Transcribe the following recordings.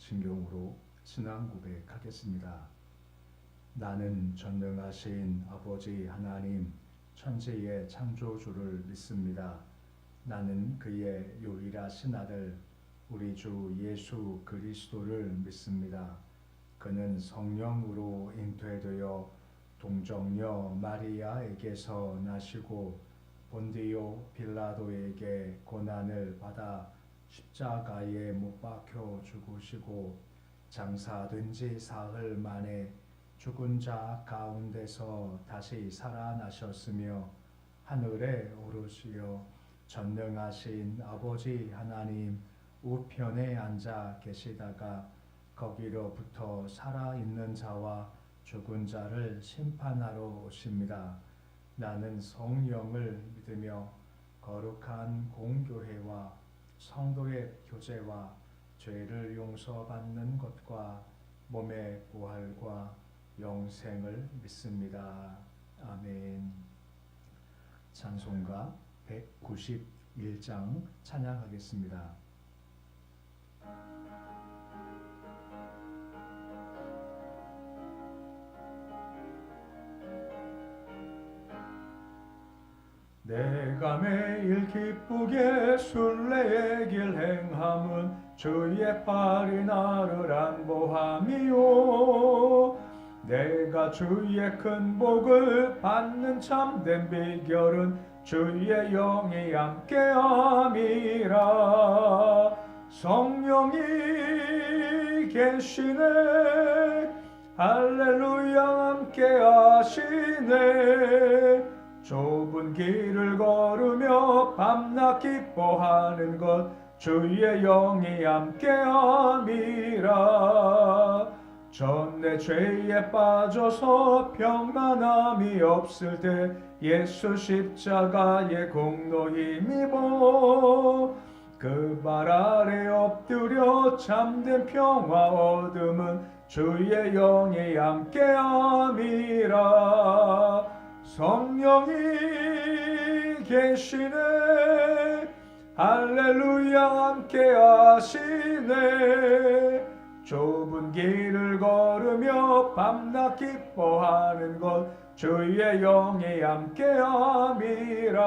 신경으로 신앙 고백하겠습니다. 나는 전능하신 아버지 하나님 천지의 창조주를 믿습니다. 나는 그의 유일하신 아들 우리 주 예수 그리스도를 믿습니다. 그는 성령으로 잉태되어 동정녀 마리아에게서 나시고 본디오 빌라도에게 고난을 받아 십자가에 못 박혀 죽으시고 장사된 지 사흘 만에 죽은 자 가운데서 다시 살아나셨으며 하늘에 오르시어 전능하신 아버지 하나님 우편에 앉아 계시다가 거기로부터 살아있는 자와 죽은 자를 심판하러 오십니다. 나는 성령을 믿으며 거룩한 공교회와 성도의 교제와 죄를 용서받는 것과 몸의 부활과 영생을 믿습니다. 아멘. 찬송가 191장 찬양하겠습니다. 내가 매일 기쁘게 순례의 길 행함은 주의 팔이 나를 안보함이요 내가 주의 큰 복을 받는 참된 비결은 주의 영이 함께함이라. 성령이 계시네 할렐루야 함께하시네. 좁은 길을 걸으며 밤낮 기뻐하는 것 주의 영이 함께함이라. 전내 죄에 빠져서 평안함이 없을 때 예수 십자가의 공로 힘입어 그 발 아래 엎드려 참된 평화 얻음은 주의 영이 함께함이라. 성령이 계시네 할렐루야 함께하시네. 좁은 길을 걸으며 밤낮 기뻐하는 것 주의 영이 함께함이라.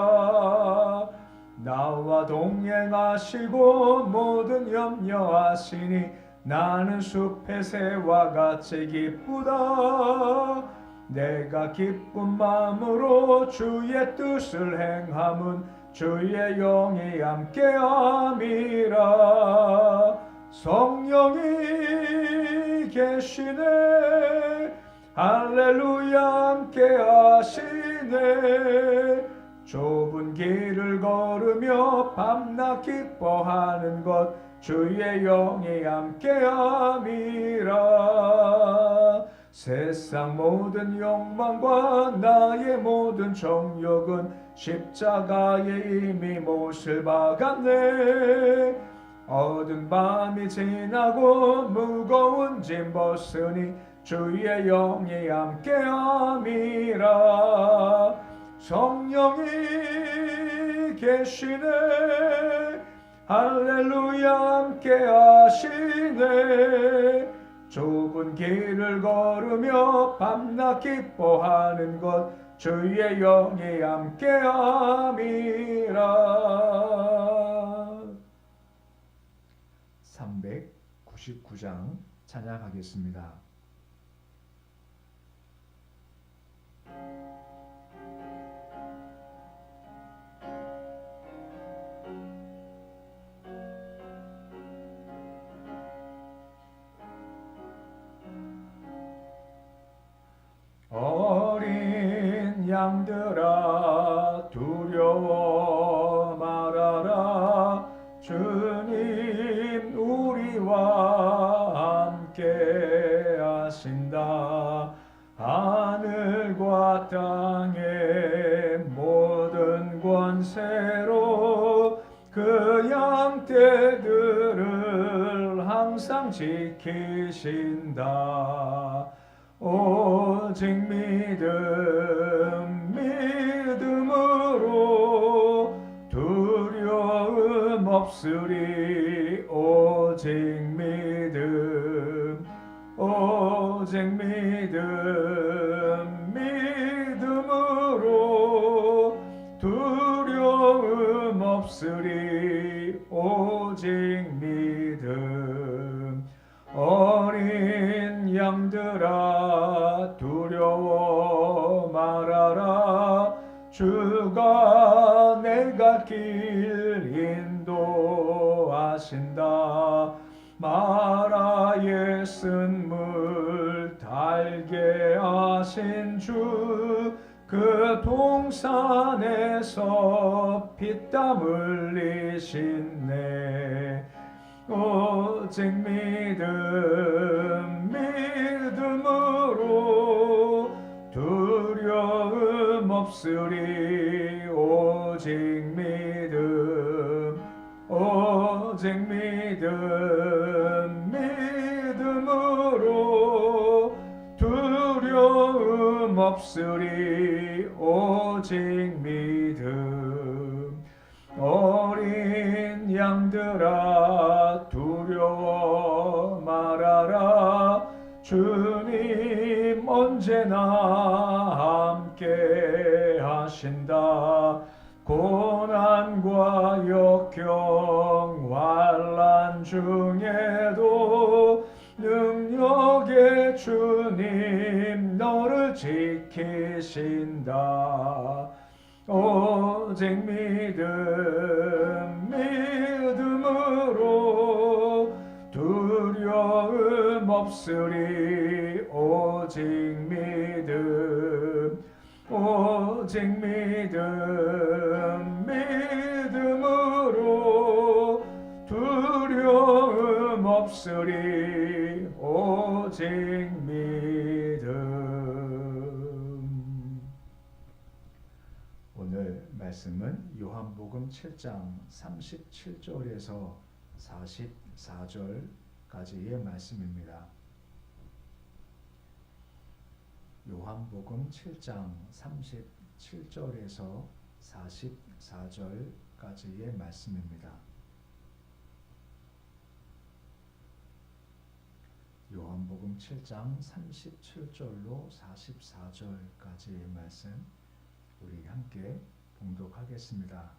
나와 동행하시고 모든 염려하시니 나는 숲의 새와 같이 기쁘다. 내가 기쁜 마음으로 주의 뜻을 행함은 주의 영이 함께함이라. 성령이 계시네 할렐루야 함께하시네. 좁은 길을 걸으며 밤낮 기뻐하는 것 주의 영이 함께함이라. 세상 모든 욕망과 나의 모든 정욕은 십자가에 이미 못을 박았네. 어두운 밤이 지나고 무거운 짐 벗으니 주의 영이 함께함이라. 성령이 계시네 할렐루야 함께하시네. 좁은 길을 걸으며 밤낮 기뻐하는 것 주의 영이 함께함이라. 399장 찬양하겠습니다. 어린 양들아 두려워 말아라. 주님 우리와 함께 하신다. 하늘과 땅의 모든 권세로 그 양떼들을 항상 지키신다. 오직 믿음으로 두려움 없으리. 오직 믿음 오직 믿음으로 두려움 없으리. 오직 믿음. 어린 양들아 두려워 말아라. 주가 내 갈 길 인도하신다. 마라의 쓴물 달게 하신 주, 그 동산에서 피땀 흘리시네. 오직 믿음으로 두려움 없으리. 오직 믿음. 오직 믿음으로 두려움 없으리. 오직 믿음. 어린 양들아 두려워 말아라. 주님 언제나 함께 하신다. 고난과 역경 환난 중에도 능력의 주님 너를 지키신다. 오직 믿음으로 두려움 없으리. 오직 믿음. 오직 믿음으로 두려움 없으리. 오직 믿음. 오늘 말씀은 요한복음 7장 37절에서 44절까지의 말씀입니다. 요한복음 7장 37절에서 44절까지의 말씀입니다. 요한복음 7장 37절로 44절까지의 말씀 우리 함께 봉독하겠습니다.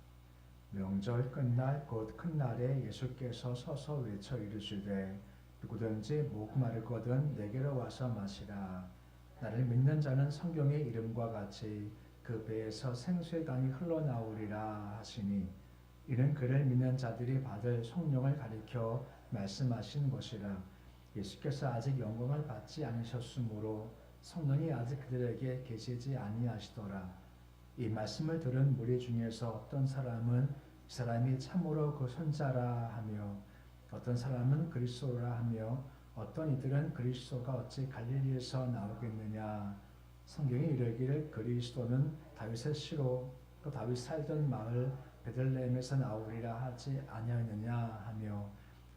명절 끝날 곧 큰 날에 예수께서 서서 외쳐 이르시되 누구든지 목 마르거든 내게로 와서 마시라. 나를 믿는 자는 성경의 이름과 같이 그 배에서 생수의 강이 흘러나오리라 하시니, 이는 그를 믿는 자들이 받을 성령을 가리켜 말씀하신 것이라. 예수께서 아직 영광을 받지 않으셨으므로 성령이 아직 그들에게 계시지 아니하시더라. 이 말씀을 들은 무리 중에서 어떤 사람은 이 사람이 참으로 그 선자라 하며, 어떤 사람은 그리스도라 하며, 어떤 이들은 그리스도가 어찌 갈릴리에서 나오겠느냐. 성경이 이르기를 그리스도는 다윗의 씨로 또 다윗 살던 마을 베들레헴에서 나오리라 하지 아니하느냐 하며,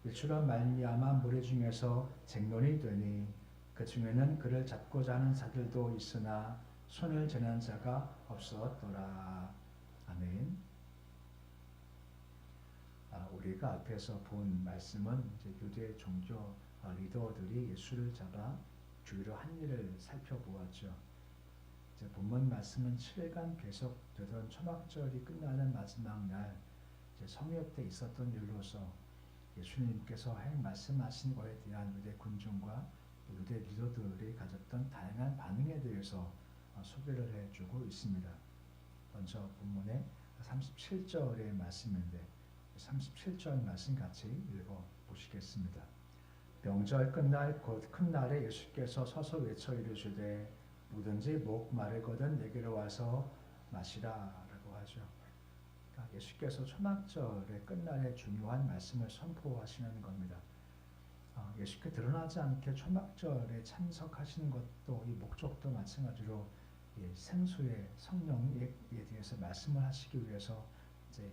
이처럼 말미암아 무리 중에서 쟁론이 되니 그 중에는 그를 잡고자 하는 자들도 있으나 손을 재는 자가 없었더라. 아멘. 우리가 앞에서 본 말씀은 이제 유대 종교 리더들이 예수를 잡아 죽이려 한 일을 살펴보았죠. 이제 본문 말씀은 7일간 계속되던 초막절이 끝나는 마지막 날 이제 성역 때 있었던 일로서 예수님께서 말씀하신 것에 대한 유대 군중과 유대 리더들이 가졌던 다양한 반응에 대해서 소개를 해주고 있습니다. 먼저 본문의 37절의 말씀인데 37절 말씀 같이 읽어보시겠습니다. 명절 끝날 곧 큰 날에 예수께서 서서 외쳐 이르시되 누구든지 목 마르거든 내게로 와서 마시라 라고 하죠. 그러니까 예수께서 초막절의 끝날에 중요한 말씀을 선포하시는 겁니다. 예수께 드러나지 않게 초막절에 참석하시는 것도 이 목적도 마찬가지로 생수의 성령에 대해서 말씀을 하시기 위해서 이제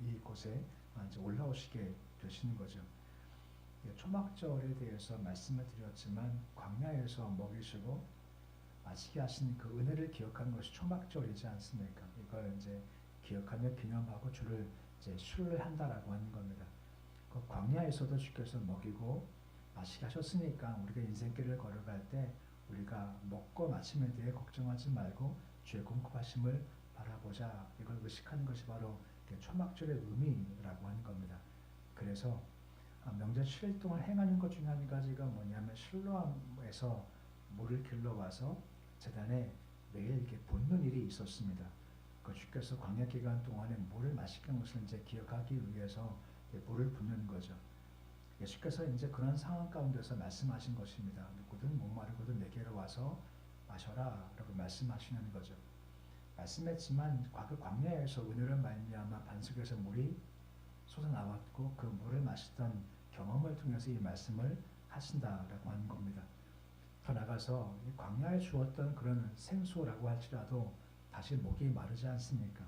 이곳에 이제 올라오시게 되시는 거죠. 초막절에 대해서 말씀을 드렸지만 광야에서 먹이시고 마시게 하신 그 은혜를 기억하는 것이 초막절이지 않습니까? 이걸 이제 기억하며 기념하고 주를 이제 수를 한다라고 하는 겁니다. 그 광야에서도 주께서 먹이고 마시게 하셨으니까 우리가 인생길을 걸어갈 때 우리가 먹고 마침에 대해 걱정하지 말고 주의 공급하심을 바라보자. 이걸 의식하는 것이 바로 초막절의 의미라고 하는 겁니다. 그래서 명절 7일 동안 행하는 것 중에 한 가지가 뭐냐면 실로암에서 물을 길러와서 제단에 매일 이렇게 붓는 일이 있었습니다. 그 주께서 광야 기간 동안에 물을 마시게 한 것을 이제 기억하기 위해서 물을 붓는 거죠. 예수께서 이제 그런 상황 가운데서 말씀하신 것입니다. 누구든 목마르거든 내게로 와서 마셔라 라고 말씀하시는 거죠. 말씀했지만 과거 광야에서 은혜로 말미암아 반석에서 물이 솟아나왔고 그 물을 마시던 경험을 통해서 이 말씀을 하신다라고 하는 겁니다. 더 나가서 이 광야에 주었던 그런 생수라고 할지라도 다시 목이 마르지 않습니까?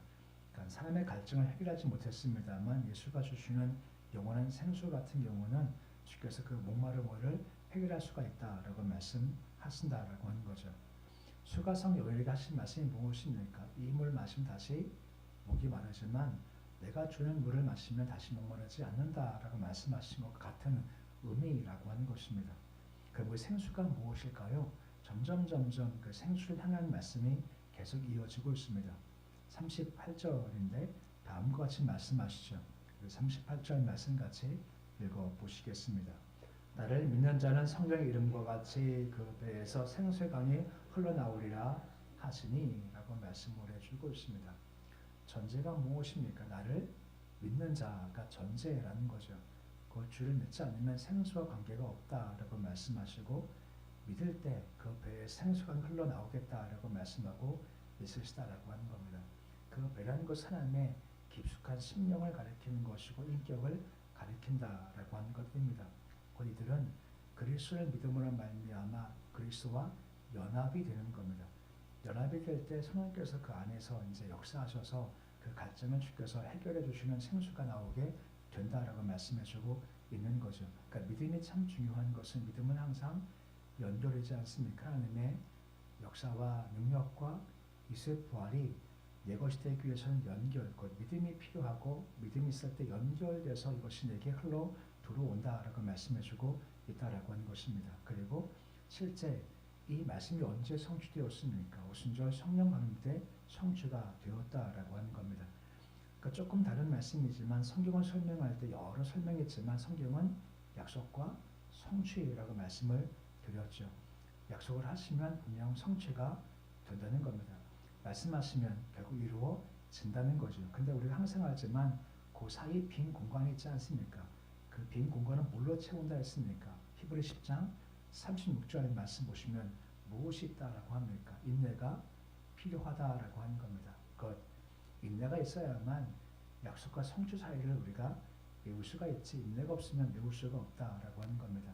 그러니까 사람의 갈증을 해결하지 못했습니다만 예수가 주시는 영원한 생수 같은 경우는 주께서 그 목마름을 해결할 수가 있다라고 말씀하신다라고 하는 거죠. 수가성 여인에게 하신 말씀이 무엇입니까? 이 물 마시면 다시 목이 마르지만 내가 주는 물을 마시면 다시 목마르지 않는다라고 말씀하신 것 같은 의미라고 하는 것입니다. 그 생수가 무엇일까요? 점점 그 생수를 향한 말씀이 계속 이어지고 있습니다. 38절인데 다음과 같이 말씀하시죠. 38절 말씀 같이 읽어보시겠습니다. 나를 믿는 자는 성령의 이름과 같이 그 배에서 생수의 강이 흘러나오리라 하시니 라고 말씀을 해주고 있습니다. 전제가 무엇입니까? 나를 믿는 자가 전제라는 거죠. 그 주를 믿지 않으면 생수와 관계가 없다라고 말씀하시고 믿을 때 그 배에 생수가 흘러나오겠다라고 말씀하고 있으시다라고 하는 겁니다. 그 배라는 것은 하나님의 깊숙한 심령을 가리키는 것이고 인격을 가리킨다라고 하는 것입니다. 곧 이들은 그리스도를 믿음으로 말미암아 그리스도와 연합이 되는 겁니다. 연합이 될 때 성령께서 그 안에서 이제 역사하셔서 그 갈증을 주께서 해결해 주시는 생수가 나오게 된다라고 말씀해주고 있는 거죠. 그러니까 믿음이 참 중요한 것은 믿음은 항상 연결이지 않습니까? 하나님의 역사와 능력과 이수의 부활이 내 것이 되기 위해서는 연결, 곧 믿음이 필요하고 믿음이 있을 때 연결돼서 이것이 내게 흘러 들어온다라고 말씀해주고 있다라고 하는 것입니다. 그리고 실제 이 말씀이 언제 성취되었습니까? 오순절 성령 강림 때 성취가 되었다라고 하는 겁니다. 그러니까 조금 다른 말씀이지만 성경을 설명할 때 여러 설명했지만 성경은 약속과 성취라고 말씀을 드렸죠. 약속을 하시면 분명 성취가 된다는 겁니다. 말씀하시면 결국 이루어진다는 거죠. 근데 우리가 항상 알지만 그 사이 빈 공간이 있지 않습니까? 그 빈 공간은 뭘로 채운다 했습니까? 히브리 10장 36절의 말씀 보시면 무엇이 있다라고 합니까? 인내가 필요하다라고 하는 겁니다. 그 인내가 있어야만 약속과 성취 사이를 우리가 메울 수가 있지 인내가 없으면 메울 수가 없다라고 하는 겁니다.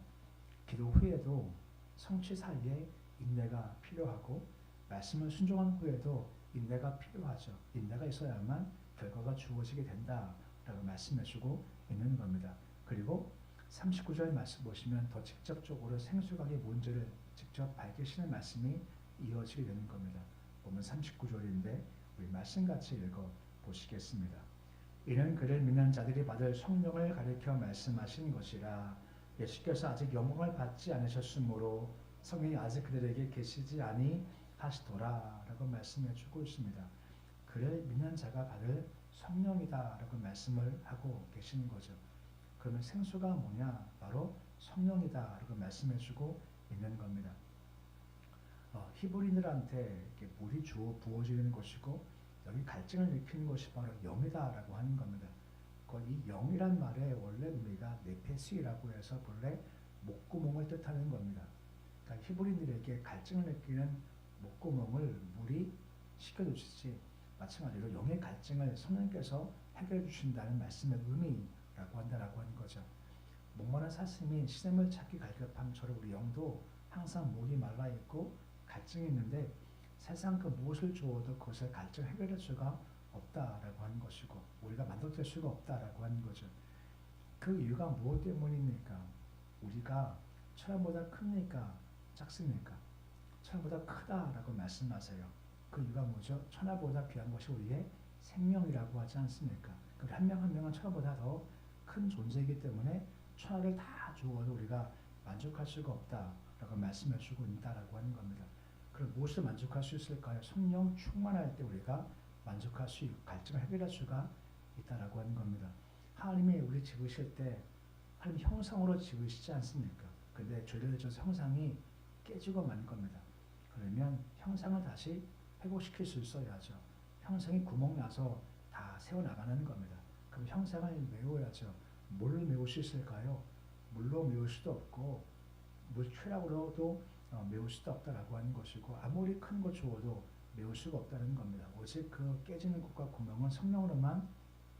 기도 후에도 성취 사이에 인내가 필요하고 말씀을 순종한 후에도 인내가 필요하죠. 인내가 있어야만 결과가 주어지게 된다라고 말씀해주고 있는 겁니다. 그리고 39절 말씀 보시면 더 직접적으로 생수강의 문제를 직접 밝히시는 말씀이 이어지게 되는 겁니다. 보면 39절인데 우리 말씀같이 읽어보시겠습니다. 이는 그를 믿는 자들이 받을 성령을 가리켜 말씀하신 것이라. 예수께서 아직 영광을 받지 않으셨으므로 성령이 아직 그들에게 계시지 아니하시더라 라고 말씀해 주고 있습니다. 그를 믿는 자가 받을 성령이다 라고 말씀을 하고 계시는 거죠. 그러면 생수가 뭐냐? 바로 성령이다 라고 말씀해 주고 있는 겁니다. 히브리인들한테 물이 부어지는 것이고 여기 갈증을 일으키는 것이 바로 영이다라고 하는 겁니다. 이 영이란 말의 원래 의미가 네페스라고 해서 본래 목구멍을 뜻하는 겁니다. 그러니까 히브리인들에게 갈증을 느끼는 목구멍을 물이 식혀주시지 마찬가지로 영의 갈증을 성령께서 해결해 주신다는 말씀의 의미라고 한다라고 하는 거죠. 목마른 사슴이 시냇물 찾기 갈급함처럼 우리 영도 항상 목이 말라 있고 갈증이 있는데 세상 그 무엇을 주어도 그것을 갈증 해결할 수가 없다라고 하는 것이고 우리가 만족될 수가 없다라고 하는 거죠. 그 이유가 무엇 때문입니까? 우리가 천하보다 큽니까? 작습니까? 천하보다 크다라고 말씀하세요. 그 이유가 뭐죠? 천하보다 귀한 것이 우리의 생명이라고 하지 않습니까? 그 한 명 한 명은 천하보다 더 큰 존재이기 때문에 천하를 다 주어도 우리가 만족할 수가 없다라고 말씀해 주고 있다라고 하는 겁니다. 그럼 무엇을 만족할 수 있을까요? 성령 충만할 때 우리가 만족할 수 있고 갈증을 해결할 수가 있다라고 하는 겁니다. 하나님이 우리 지으실 때 하나님 형상으로 지으시지 않습니까? 근데 죄를 져서 형상이 깨지고 만 겁니다. 그러면 형상을 다시 회복시킬 수 있어야죠. 형상이 구멍 나서 다 세워나가는 겁니다. 그럼 형상을 메워야죠. 뭘로 메울 수 있을까요? 물로 메울 수도 없고 물 최락으로도 메울 수도 없다라고 하는 것이고 아무리 큰 것 주어도 메울 수가 없다는 겁니다. 오직 그 깨지는 곳과 구멍은 성령으로만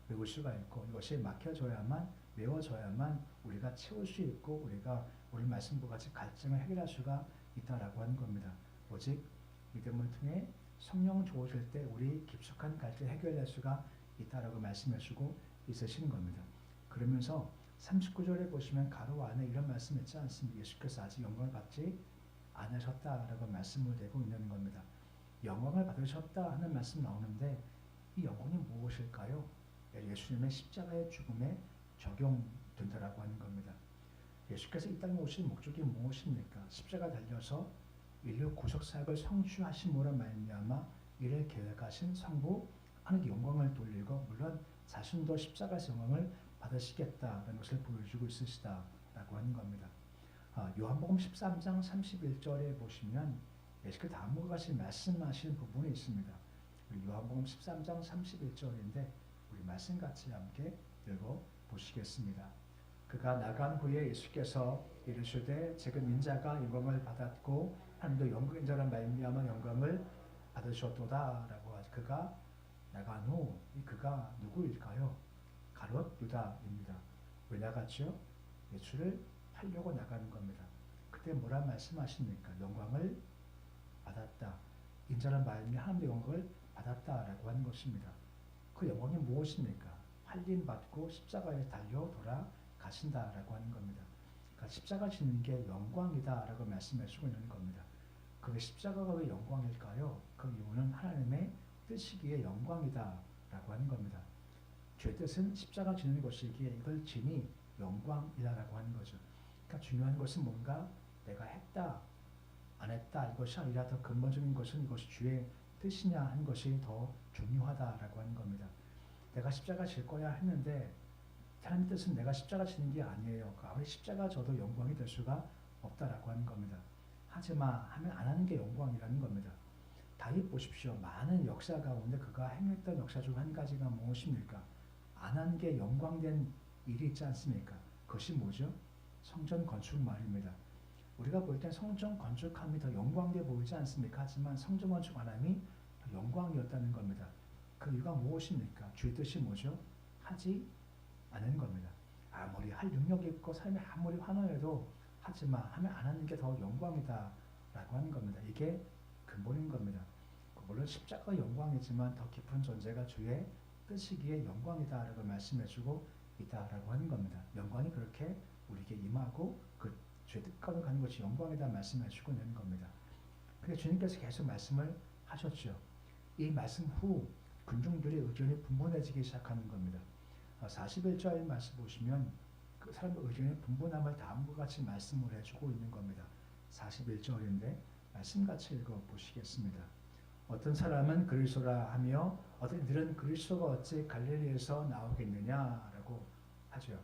메울 수가 있고 이것이 막혀져야만 메워져야만 우리가 채울 수 있고 우리가 오늘 말씀과 같이 갈증을 해결할 수가 있다라고 하는 겁니다. 오직 믿음을 통해 성령 주어질 때 우리 깊숙한 갈증을 해결할 수가 있다라고 말씀해 주고 있으시는 겁니다. 그러면서 39절에 보시면 가로 안에 이런 말씀 있지 않습니까? 예수께서 아직 영광을 받지 않으셨다라고 말씀을 내고 있는 겁니다. 영광을 받으셨다 하는 말씀 나오는데 이 영광이 무엇일까요? 예수님의 십자가의 죽음에 적용된다라고 하는 겁니다. 예수께서 이 땅에 오신 목적이 무엇입니까? 십자가 달려서 인류 구속 사역을 성취하심으로 말미암아 이를 계획하신 성부 하나님께 영광을 돌리고 물론 자신도 십자가에서 영광을 받으시겠다는 것을 보여주고 있으시다라고 하는 겁니다. 요한복음 13장 31절에 보시면 예수께서 다음과 같이 말씀하신 부분이 있습니다. 우리 요한복음 13장 31절인데 우리 말씀 같이 함께 읽어 보시겠습니다. 그가 나간 후에 예수께서 이르시되 지금 인자가 영광을 받았고 하나님도 영광인 자라 말미암아 영광을 받으셨도다라고 하죠. 그가 나간 후 이 그가 누구일까요? 가롯 유다입니다. 왜 나갔죠? 예수를 팔려고 나가는 겁니다. 그때 뭐라 말씀하십니까? 영광을 받았다. 인자란 말미 하나님의 영광을 받았다라고 하는 것입니다. 그 영광이 무엇입니까? 팔림받고 십자가에 달려 돌아가신다라고 하는 겁니다. 그러니까 십자가 지는 게 영광이다라고 말씀해 주고 있는 겁니다. 그 십자가가 왜 영광일까요? 그 이유는 하나님의 뜻이기에 영광이다라고 하는 겁니다. 죄 뜻은 십자가 지는 것이기에 이걸 지니 영광이다라고 하는 거죠. 그러니까 중요한 것은 뭔가 내가 했다, 안 했다 이것이 아니라 더 근본적인 것은 이것이 주의 뜻이냐 하는 것이 더 중요하다라고 하는 겁니다. 내가 십자가 질 거야 했는데 하나님 뜻은 내가 십자가 지는 게 아니에요. 아무리 십자가 져도 영광이 될 수가 없다라고 하는 겁니다. 하지마 하면 안 하는 게 영광이라는 겁니다. 다윗 보십시오. 많은 역사 가운데 그가 행했던 역사 중 한 가지가 무엇입니까? 안 한 게 영광된 일이 있지 않습니까? 그것이 뭐죠? 성전 건축 말입니다. 우리가 볼 땐 성전 건축함이 더 영광돼 보이지 않습니까? 하지만 성전 건축 안 함이 더 영광이었다는 겁니다. 그 이유가 무엇입니까? 주의 뜻이 뭐죠? 하지 않은 겁니다. 아무리 할 능력이 있고 삶이 아무리 환호해도 하지만 하면 안 하는 게 더 영광이다 라고 하는 겁니다. 이게 근본인 겁니다. 물론 십자가 영광이지만 더 깊은 존재가 주의 뜻이기에 영광이다 라고 말씀해주고 있다라고 하는 겁니다. 영광이 그렇게 우리에게 임하고 그 주의 뜻가로 가는 것이 영광이다 말씀해주고 있는 겁니다. 근데 주님께서 계속 말씀을 하셨죠. 이 말씀 후 군중들의 의견이 분분해지기 시작하는 겁니다. 41절 말씀 보시면 그 사람의 의견의 분분함을 다음과 같이 말씀을 해주고 있는 겁니다. 41절인데 말씀같이 읽어보시겠습니다. 어떤 사람은 그리스도라 하며 어떤 이들은 그리스도가 어찌 갈릴리에서 나오겠느냐라고 하죠.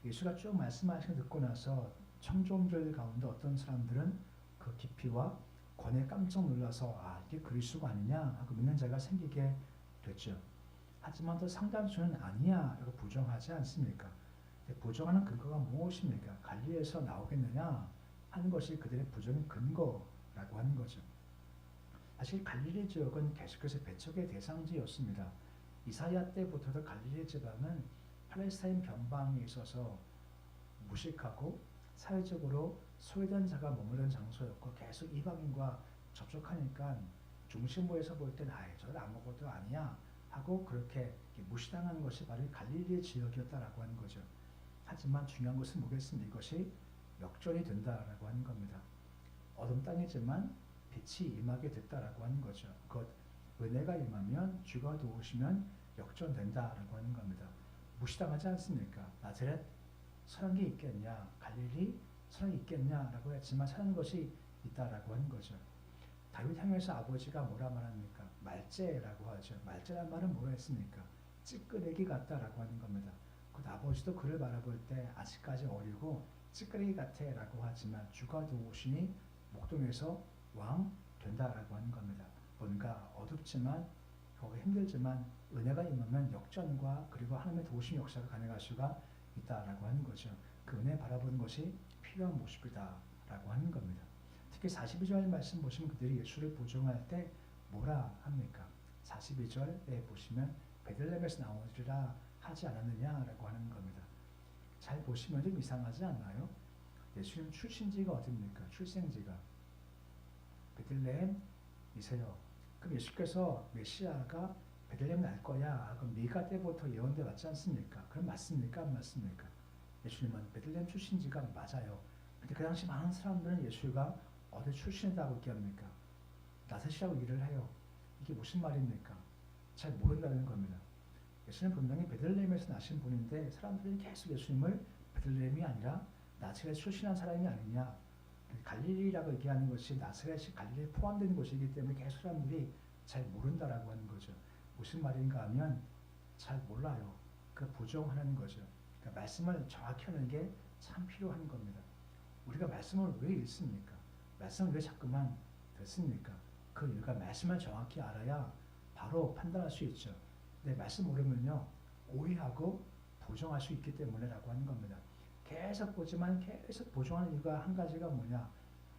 예수가 쭉 말씀하신 거 듣고 나서 청중들 가운데 어떤 사람들은 그 깊이와 권에 깜짝 놀라서 이게 그리스도가 아니냐 하고 믿는 자가 생기게 됐죠. 하지만 또 상당수는 아니야 라고 부정하지 않습니까? 부정하는 근거가 무엇입니까? 갈릴리에서 나오겠느냐 하는 것이 그들의 부정의 근거라고 하는 거죠. 사실 갈릴리 지역은 계속해서 배척의 대상지였습니다. 이사야 때부터도 갈릴리 지방은 팔레스타인 변방에 있어서 무식하고 사회적으로 소외된 자가 머무르는 장소였고 계속 이방인과 접촉하니까 중심부에서 볼 때는 저는 아무것도 아니야 하고 그렇게 무시당하는 것이 바로 갈릴리 지역이었다라고 하는 거죠. 하지만 중요한 것은 뭐겠습니까? 이것이 역전이 된다라고 하는 겁니다. 어둠 땅이지만 빛이 임하게 됐다라고 하는 거죠. 곧 은혜가 임하면 주가 도우시면 역전된다라고 하는 겁니다. 무시당하지 않습니까? 나자렛 서양계 있겠냐? 갈릴리 사랑이 있겠냐라고 했지만 사는 것이 있다라고 하는 거죠. 다윗 향해서 아버지가 뭐라 말합니까? 말째라고 하죠. 말째란 말은 뭐라 했습니까? 찌끄레기 같다라고 하는 겁니다. 그 아버지도 그를 바라볼 때 아직까지 어리고 찌끄레기 같아라고 하지만 주가 도우시니 목동에서 왕 된다라고 하는 겁니다. 뭔가 어둡지만 거기 힘들지만 은혜가 임하면 역전과 그리고 하나님의 도우심 역사가 가능할 수가 있다라고 하는 거죠. 그 은혜 바라보는 것이 필요한 모습이다라고 하는 겁니다. 특히 42절 말씀 보시면 그들이 예수를 부정할 때 뭐라 합니까? 42절에 보시면 베들레헴에서 나오리라 하지 않았느냐라고 하는 겁니다. 잘 보시면 좀 이상하지 않나요? 예수님 출신지가 어딥니까? 출생지가 베들레헴이세요. 그럼 예수께서 메시아가 베들레헴 날 거야. 그럼 미가 때부터 예언돼 왔지 않습니까? 그럼 맞습니까? 안 맞습니까? 예수님은 베들레헴 출신지가 맞아요. 근데 그 당시 많은 사람들은 예수가 어디 출신이라고 얘기합니까? 나사렛이라고 일을 해요. 이게 무슨 말입니까? 잘 모른다는 겁니다. 예수님 분명히 베들레헴에서 나신 분인데 사람들이 계속 예수님을 베들레헴이 아니라 나사렛 출신한 사람이 아니냐. 갈릴리라고 얘기하는 것이 나사렛이 갈릴리에 포함되는 곳이기 때문에 계속 사람들이 잘 모른다라고 하는 거죠. 무슨 말인가 하면 잘 몰라요. 그 부정하는 거죠. 그러니까 말씀을 정확히 하는 게 참 필요한 겁니다. 우리가 말씀을 왜 읽습니까? 말씀을 왜 자꾸만 듣습니까? 그 이유가 말씀을 정확히 알아야 바로 판단할 수 있죠. 근데 말씀 모르면요 오해하고 부정할 수 있기 때문에라고 하는 겁니다. 계속 보지만 계속 부정하는 이유가 한 가지가 뭐냐?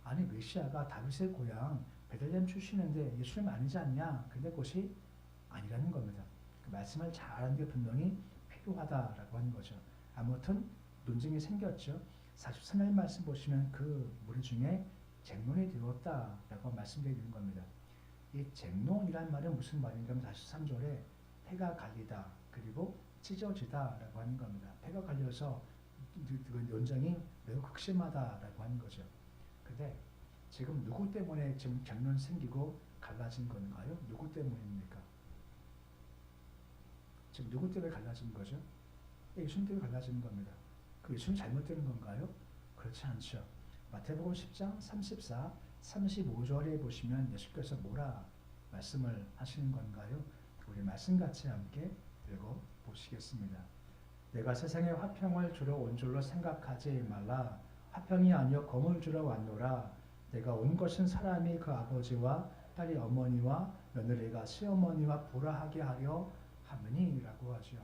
아니 메시아가 다윗의 고향 베들레헴 출신인데 예수님 아니지 않냐? 근데 그것이 아니라는 겁니다. 그 말씀을 잘 아는 게 분명히 필요하다라고 하는 거죠. 아무튼 논쟁이 생겼죠. 43절 말씀 보시면 그 무리 중에 쟁론이 되었다라고 말씀드리는 겁니다. 이 쟁론이란 말은 무슨 말인가 하면 43절에 해가 갈리다 그리고 찢어지다라고 하는 겁니다. 해가 갈려서 논쟁이 매우 극심하다라고 하는 거죠. 근데 지금 누구 때문에 지금 쟁론 생기고 갈라진 건가요? 누구 때문입니까? 지금 누구 때문에 갈라진 거죠? 예수님 때문에 갈라지는 겁니다. 그 예수님 잘못되는 건가요? 그렇지 않죠. 마태복음 10장 34, 35절에 보시면 예수께서 뭐라 말씀을 하시는 건가요? 우리 말씀 같이 함께 읽어 보시겠습니다. 내가 세상에 화평을 주러 온 줄로 생각하지 말라. 화평이 아니요 검을 주러 왔노라. 내가 온 것은 사람이 그 아버지와 딸이 어머니와 며느리가 시어머니와 보라하게 하려 함이니라고 하죠.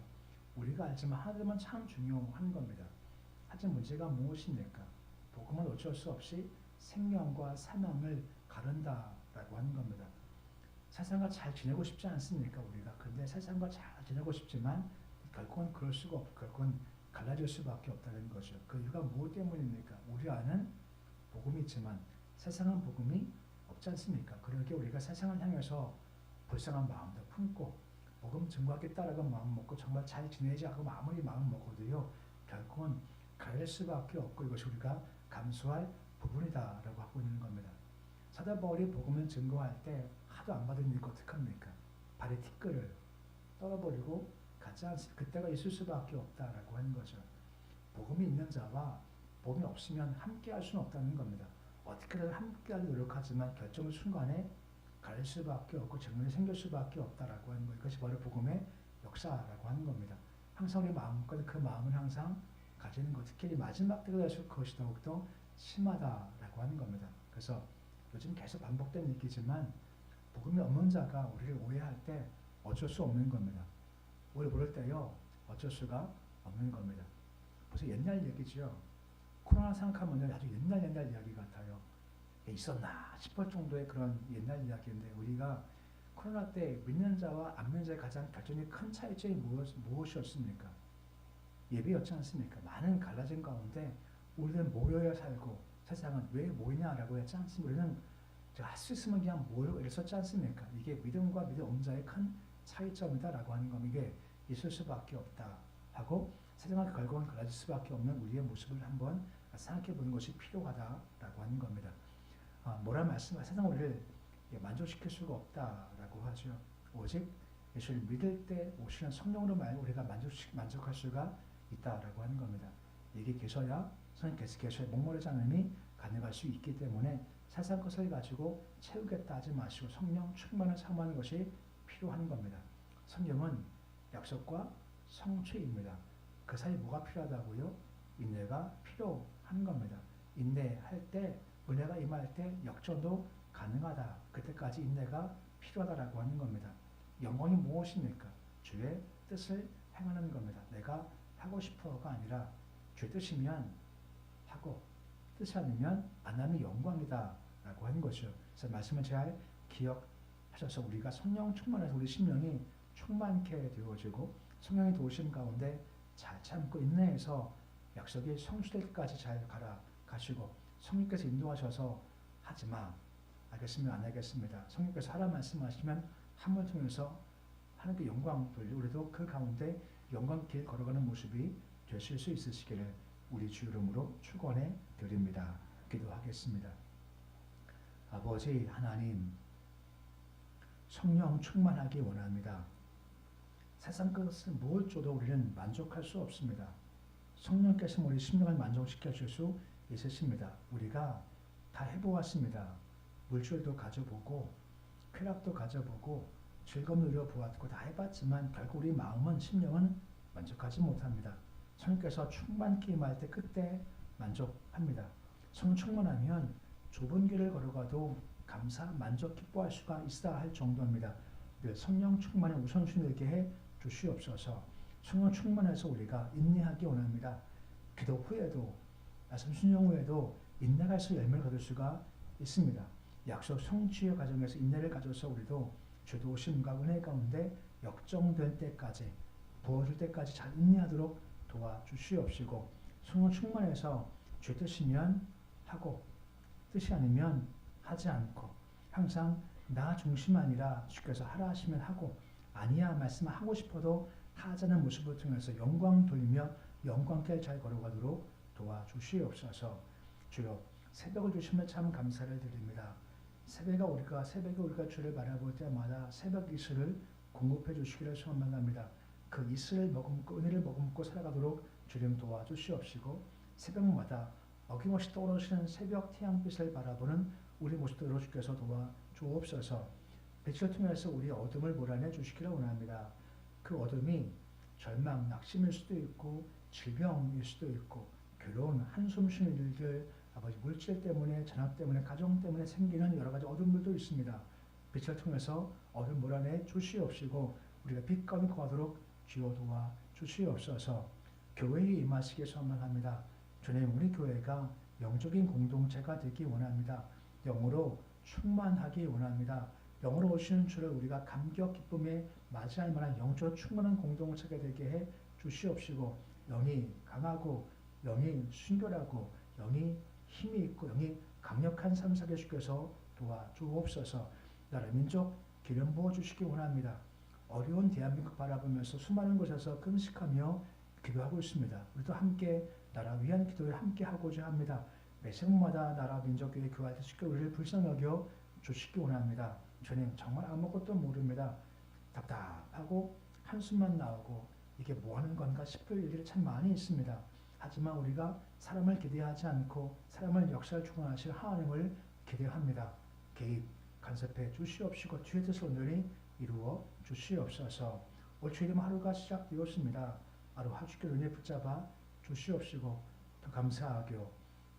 우리가 알지만 하나님은 참 중요한 겁니다. 하지만 문제가 무엇입니까? 복음은 어쩔 수 없이 생명과 사망을 가른다라고 하는 겁니다. 세상과 잘 지내고 싶지 않습니까? 우리가. 근데 세상과 잘 지내고 싶지만 결국은 그럴 수가 없고 결국은 갈라질 수밖에 없다는 거죠. 그 이유가 무엇 때문입니까? 우리 안은 복음이 있지만 세상은 복음이 없지 않습니까? 그러기에 우리가 세상을 향해서 불쌍한 마음도 품고 복음 증거하겠다라고 마음 먹고 정말 잘 지내지 하고 아무리 마음 먹어도요 결국은 갈릴 수밖에 없고 이것이 우리가 감수할 부분이다라고 하고 있는 겁니다. 사도 바울이 복음을 증거할 때 하도 안 받으니까 어떡합니까? 발에 티끌을 떨어버리고 가지 않습니까? 그때가 있을 수밖에 없다라고 하는 거죠. 복음이 있는 자와 복음이 없으면 함께할 수는 없다는 겁니다. 어떻게든 함께하려 노력하지만 결정 순간에 갈릴 수밖에 없고 증명이 생길 수밖에 없다라고 하는 것. 이것이 바로 복음의 역사라고 하는 겁니다. 항상 우리 마음껏 그 마음을 항상 가지는 것. 특히 마지막 때가 될수록 그것이 더욱더 심하다라고 하는 겁니다. 그래서 요즘 계속 반복된 얘기지만 복음이 없는 자가 우리를 오해할 때 어쩔 수 없는 겁니다. 우리 모를 때요 어쩔 수가 없는 겁니다. 벌써 옛날 얘기죠. 코로나 생각하면 아주 옛날 이야기 같아요. 있었나 싶을 정도의 그런 옛날 이야기인데 우리가 코로나 때 믿는 자와 안 믿는 자의 가장 결정이 큰 차이점이 무엇이었습니까? 예배였지 않습니까? 많은 갈라진 가운데 우리는 모여야 살고 세상은 왜 모이냐라고 했지 않습니까? 우리는 할 수 있으면 그냥 모여 이랬었지 않습니까? 이게 믿음과 믿음 없는 자의 큰 차이점이다라고 하는 건 이게 있을 수밖에 없다 하고 세상과 결국은 갈라질 수밖에 없는 우리의 모습을 한번 생각해 보는 것이 필요하다라고 하는 겁니다. 뭐라 말씀하세요? 세상 우리를 만족시킬 수가 없다라고 하죠. 오직 예수를 믿을 때 오시는 성령으로 우리가 만족할 수가 있다라고 하는 겁니다. 여기 계셔야 성령께서 계셔야 목마르지 않음이 가능할 수 있기 때문에 세상 것을 가지고 채우겠다 하지 마시고 성령 충만을 사모하는 것이 필요한 겁니다. 성경은 약속과 성취입니다. 그 사이 뭐가 필요하다고요? 인내가 필요한 겁니다. 인내할 때 은혜가 임할 때 역전도 가능하다. 그때까지 인내가 필요하다라고 하는 겁니다. 영광이 무엇입니까? 주의 뜻을 행하는 겁니다. 내가 하고 싶어가 아니라 주의 뜻이면 하고 뜻이 아니면 안 하면 영광이다 라고 하는 것이죠. 그래서 말씀을 잘 기억하셔서 우리가 성령 충만해서 우리 심령이 충만케 되어지고 성령의 도우심 가운데 잘 참고 인내해서 약속이 성취될 때까지 잘 가시고 성령께서 인도하셔서 하지마 알겠으면 안 하겠습니다. 성령께서 하라 말씀하시면 함을 통해서 하나님께 영광 돌리고 우리도 그 가운데 영광 길 걸어가는 모습이 되실 수 있으시기를 우리 주 이름으로 축원해 드립니다. 기도하겠습니다. 아버지 하나님 성령 충만하기 원합니다. 세상 것을 뭘 줘도 우리는 만족할 수 없습니다. 성령께서 우리 심령을 만족시켜 줄 수 있으십니다. 우리가 다 해보았습니다. 물질도 가져보고 쾌락도 가져보고 즐거움 누려보았고 다 해봤지만 결국 우리 마음은 심령은 만족하지 못합니다. 성령께서 충만케 임할 때 그때 만족합니다. 성령 충만하면 좁은 길을 걸어가도 감사, 만족, 기뻐할 수가 있어야 할 정도입니다. 성령 충만에 우선순위를 있게 해 주시옵소서. 성령 충만해서 우리가 인내하기 원합니다. 기도 후에도 말씀 순종 후에도 인내가 있어 열매를 거둘 수가 있습니다. 약속 성취의 과정에서 인내를 가져서 우리도 주도 오심과 은혜 가운데 역정될 때까지 부어줄 때까지 잘 인내하도록 도와주시옵시고 성령 충만해서 주 뜻이면 하고 뜻이 아니면 하지 않고 항상 나 중심 아니라 주께서 하라 하시면 하고 아니야 말씀하고 싶어도 하자는 모습을 통해서 영광 돌리며 영광길 잘 걸어가도록 도와주시옵소서. 주여 새벽을 주시면 참 감사를 드립니다. 새벽에 우리가 주를 바라볼 때마다 새벽 이슬을 공급해 주시기를 소망합니다. 그 이슬을 머금고 은혜를 머금고 살아가도록 주님 도와주시옵시고 새벽마다 어김없이 떠오르시는 새벽 태양빛을 바라보는 우리 모습들로 주께서 도와주옵소서. 빛을 통해서 우리 어둠을 몰아내 주시기를 원합니다. 그 어둠이 절망, 낙심일 수도 있고 질병일 수도 있고 괴로운 한숨 쉬는 일들 아버지 물질 때문에 전합 때문에 가정 때문에 생기는 여러 가지 어둠들도 있습니다. 빛을 통해서 어둠 몰아내 주시옵시고 우리가 빛 가운데 거하도록 주여 도와 주시옵소서. 교회에 임하시기 소망합니다. 주님 우리 교회가 영적인 공동체가 되기 원합니다. 영으로 충만하기 원합니다. 영으로 오시는 주를 우리가 감격 기쁨에 맞이할 만한 영적 충만한 공동체가 되게 해 주시옵시고 영이 강하고 영이 순결하고 영이 힘이 있고 영이 강력한 삶 살게 주께서 도와주옵소서. 나라 민족 기름 부어 주시기 원합니다. 어려운 대한민국 바라보면서 수많은 곳에서 금식하며 기도하고 있습니다. 우리도 함께 나라 위한 기도에 함께 하고자 합니다. 매 세목마다 나라 민족교회 교회할 때 쉽게 우리를 불쌍히 여겨 주시기 원합니다. 주님 정말 아무것도 모릅니다. 답답하고 한숨만 나오고 이게 뭐 하는 건가 싶을 일들이 참 많이 있습니다. 하지만 우리가 사람을 기대하지 않고 사람을 역사를 주관하실 하나님을 기대합니다. 개입 간섭해 주시옵시고 주의 뜻을 오늘이 이루어 주시옵소서. 올 주일이면 하루가 시작되었습니다. 하루 주께 은혜 붙잡아 주시옵시고 더 감사하고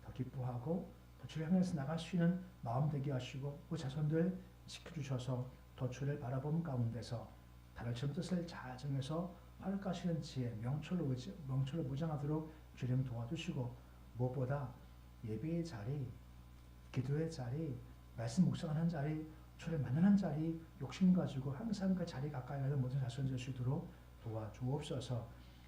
더 기뻐하고 더 주를 향해서 나갈 수 있는 마음 되게 하시고 우리 자손들 지켜주셔서 더 주를 바라보는 가운데서 다른 뜻을 잘 정해서 활약하시는 지혜 명철로 무장하도록 주님 도와주시고 무엇보다 예배의 자리, 기도의 자리, 말씀 묵상하는 자리, 주를 만나는 자리 욕심 가지고 항상 그 자리 가까이 가는 모든 자손들 수 있도록 도와주옵소서.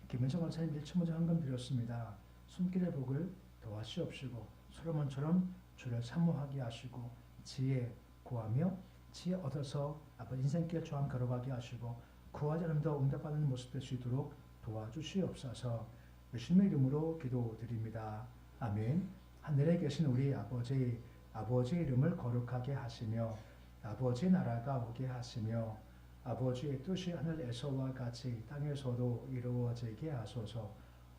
김현정 원사님 1천문제 헌금 드렸습니다. 손길의 복을 도와주옵시고 솔로몬처럼 주를 사모하게 하시고 지혜 구하며 지혜 얻어서 아버지 인생길 조함 걸어가게 하시고 구하지 않음도 응답받는 모습 될 수 있도록 도와주시옵소서. 예수님의 이름으로 기도드립니다. 아멘. 하늘에 계신 우리 아버지의 이름을 거룩하게 하시며 아버지의 나라가 오게 하시며 아버지의 뜻이 하늘에서와 같이 땅에서도 이루어지게 하소서.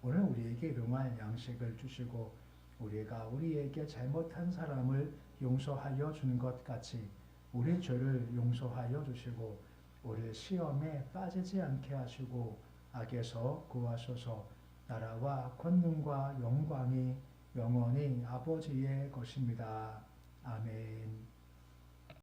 오늘 우리에게 일용할 양식을 주시고 우리가 우리에게 잘못한 사람을 용서하여 주는 것 같이 우리 죄를 용서하여 주시고 우리를 시험에 빠지지 않게 하시고 악에서 구하소서. 나라와 권능과 영광이 영원히 아버지의 것입니다. 아멘.